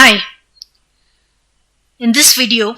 Hi, in this video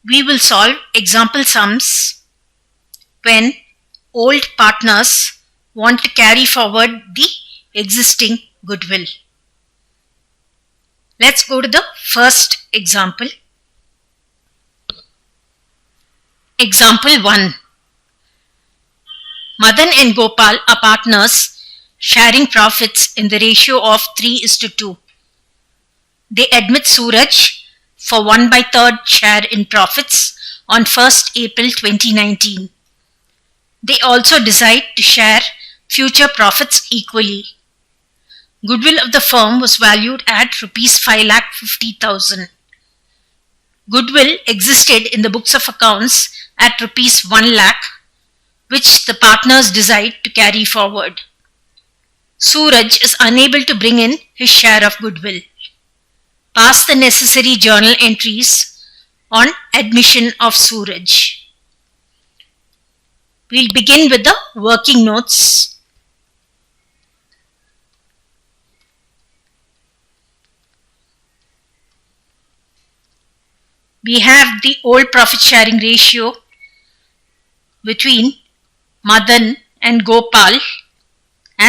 we will solve example sums when old partners want to carry forward the existing goodwill. Let's go to the first example. Example 1. Madan and Gopal are partners sharing profits in the ratio of 3:2. They admit Suraj for 1/3 share in profits on 1st April 2019. They also decide to share future profits equally. Goodwill of the firm was valued at Rs 5,50,000. Goodwill existed in the books of accounts at Rs 1 lakh, which the partners decide to carry forward. Suraj is unable to bring in his share of goodwill. Pass the necessary journal entries on admission of Suraj. We'll begin with the working notes. We have the old profit sharing ratio between Madan and Gopal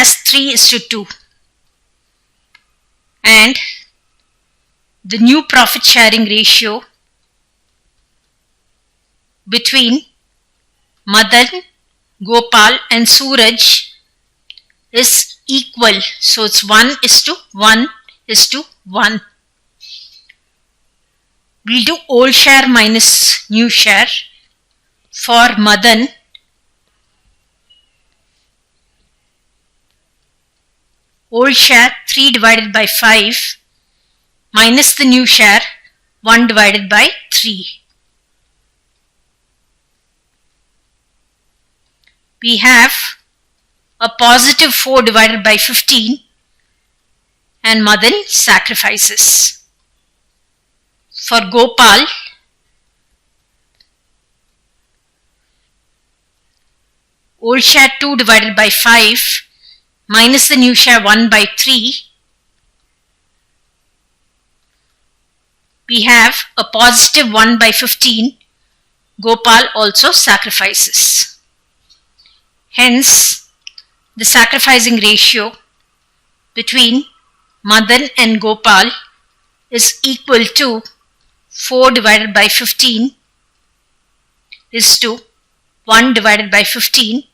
as 3:2 and the new profit sharing ratio between Madan, Gopal and Suraj is equal. So it's 1:1:1. We'll do old share minus new share. For Madan, old share 3 divided by 5 minus the new share 1 divided by 3. We have a positive 4 divided by 15 and Madan sacrifices. For Gopal, old share 2 divided by 5 minus the new share 1 by 3. We have a positive 1 by 15. Gopal also sacrifices. Hence, the sacrificing ratio between Madan and Gopal is equal to 4 divided by 15 is to 1 divided by 15,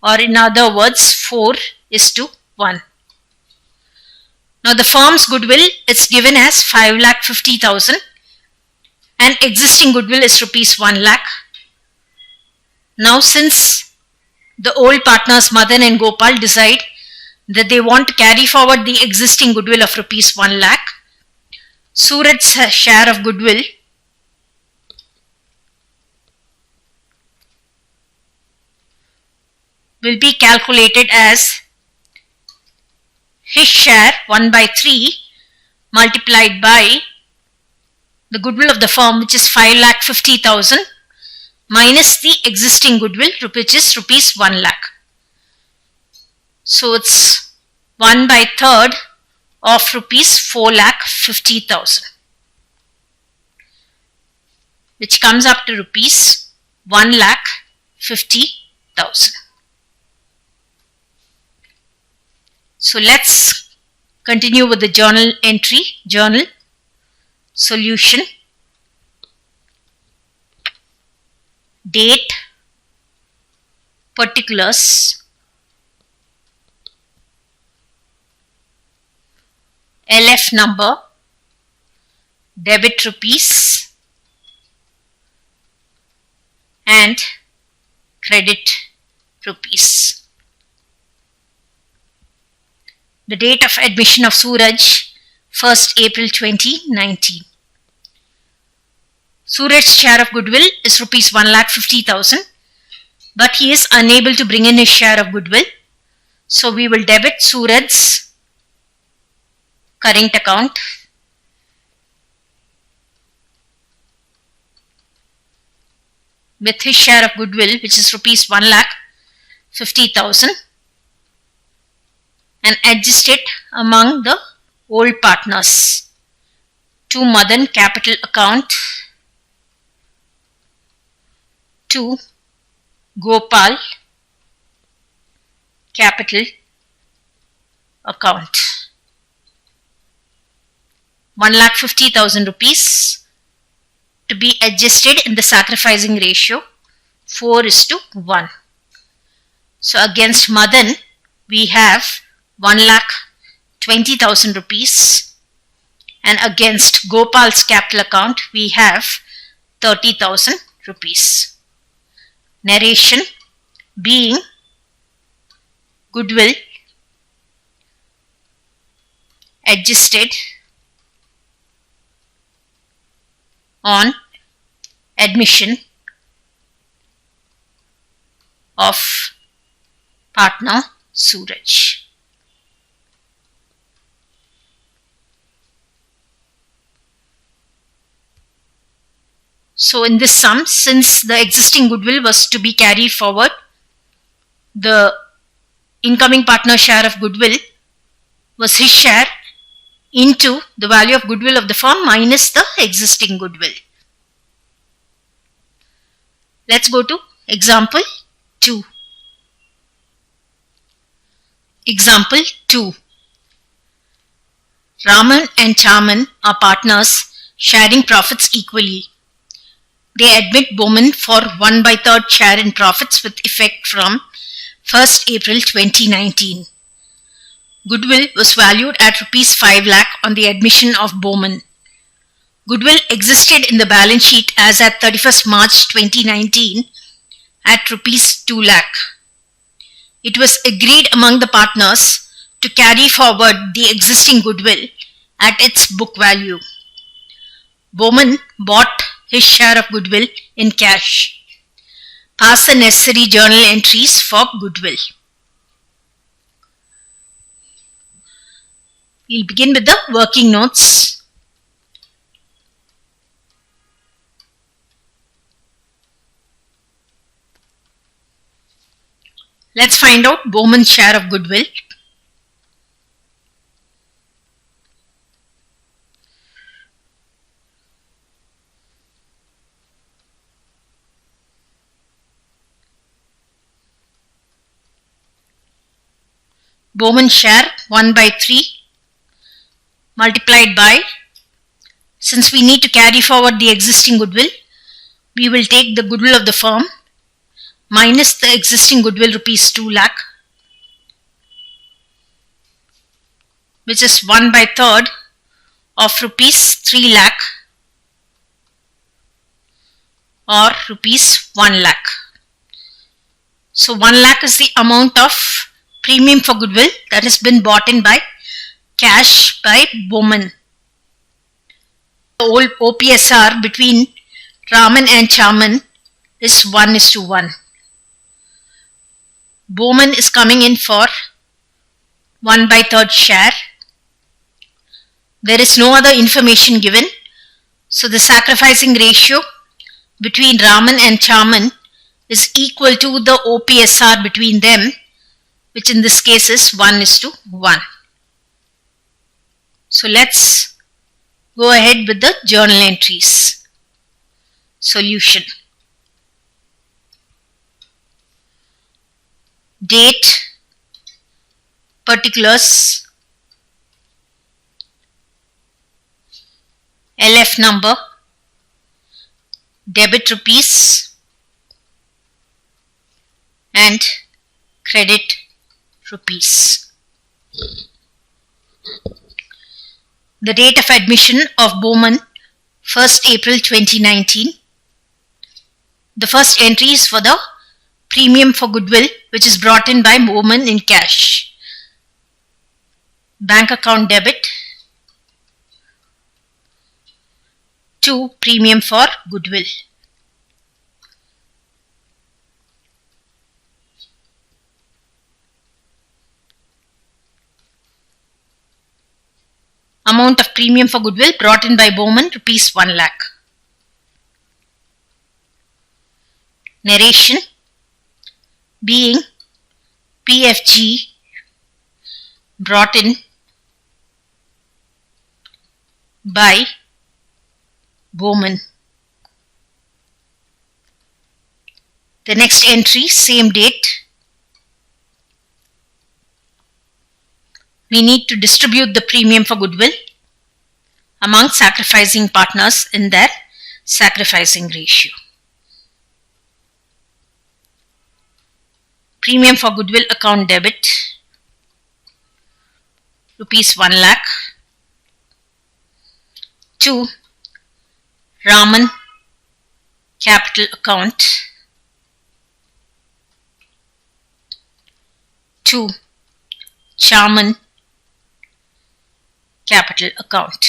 or in other words 4:1. Now the firm's goodwill is given as 5,50,000 and existing goodwill is Rs 1 lakh. Now since the old partners Madan and Gopal decide that they want to carry forward the existing goodwill of Rs 1 lakh, Suraj's share of goodwill will be calculated as his share 1/3 multiplied by the goodwill of the firm, which is 5,50,000, minus the existing goodwill, which is Rs 1 lakh. So it's 1/3 of Rs 4,50,000, which comes up to Rs 1,50,000. So let's continue with the journal entry. Journal solution. Date, particulars, LF number, debit rupees and credit rupees. The date of admission of Suraj, 1st April 2019. Suraj's share of goodwill is Rs 1,50,000, but he is unable to bring in his share of goodwill. So we will debit Suraj's current account with his share of goodwill, which is Rs 1,50,000, and adjust it among the old partners. to Madan capital account, to Gopal capital account. 1,50,000 rupees to be adjusted in the sacrificing ratio 4:1. So against Madan we have 1,20,000 rupees, and against Gopal's capital account we have 30,000 rupees. Narration being goodwill adjusted on admission of partner Suraj. So in this sum, since the existing goodwill was to be carried forward, the incoming partner share of goodwill was his share into the value of goodwill of the firm minus the existing goodwill. Let's go to example 2. Example 2. Raman and Chaman are partners sharing profits equally. They admit Bowman for 1/3 share in profits with effect from 1st April 2019. Goodwill was valued at rupees 5 lakh on the admission of Bowman. Goodwill existed in the balance sheet as at 31st March 2019 at rupees 2 lakh. It was agreed among the partners to carry forward the existing goodwill at its book value. Bowman bought his share of goodwill in cash. Pass the necessary journal entries for goodwill. We'll begin with the working notes. Let's find out Bowman's share of goodwill. Bowman's share 1/3 multiplied by, since we need to carry forward the existing goodwill, we will take the goodwill of the firm minus the existing goodwill rupees 2 lakh, which is 1/3 of rupees 3 lakh or rupees 1 lakh. So 1 lakh is the amount of premium for goodwill that has been bought in by cash by Bowman. The old OPSR between Raman and Chaman is 1:1. Bowman is coming in for 1/3 share. There is no other information given, so the sacrificing ratio between Raman and Chaman is equal to the OPSR between them, which in this case is 1:1. So let's go ahead with the journal entries. Solution. Date, particulars, LF number, debit rupees and credit rupees. The date of admission of Bowman 1st April 2019. The first entry is for the premium for goodwill which is brought in by Bowman in cash. Bank account debit to premium for goodwill. Amount of premium for goodwill brought in by Bowman rupees 1 lakh. Narration being PFG brought in by Bowman. The next entry, same date. We need to distribute the premium for goodwill among sacrificing partners in their sacrificing ratio. Premium for goodwill account debit, rupees 1 lakh. To Raman capital account, to Chaman capital account.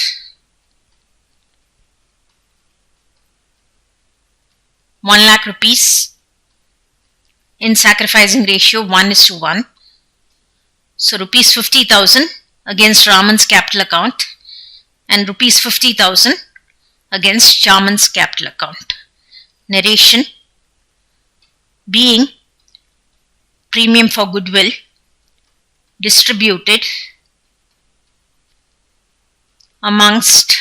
₹1,00,000 in sacrificing ratio 1:1. So rupees 50,000 against Raman's capital account and rupees 50,000 against Chaman's capital account. Narration: being premium for goodwill distributed amongst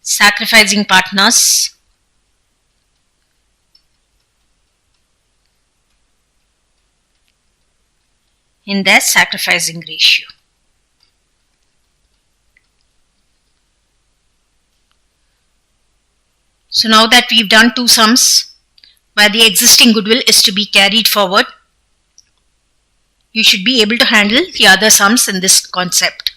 sacrificing partners in their sacrificing ratio. So now that we've done two sums where the existing goodwill is to be carried forward, you should be able to handle the other sums in this concept.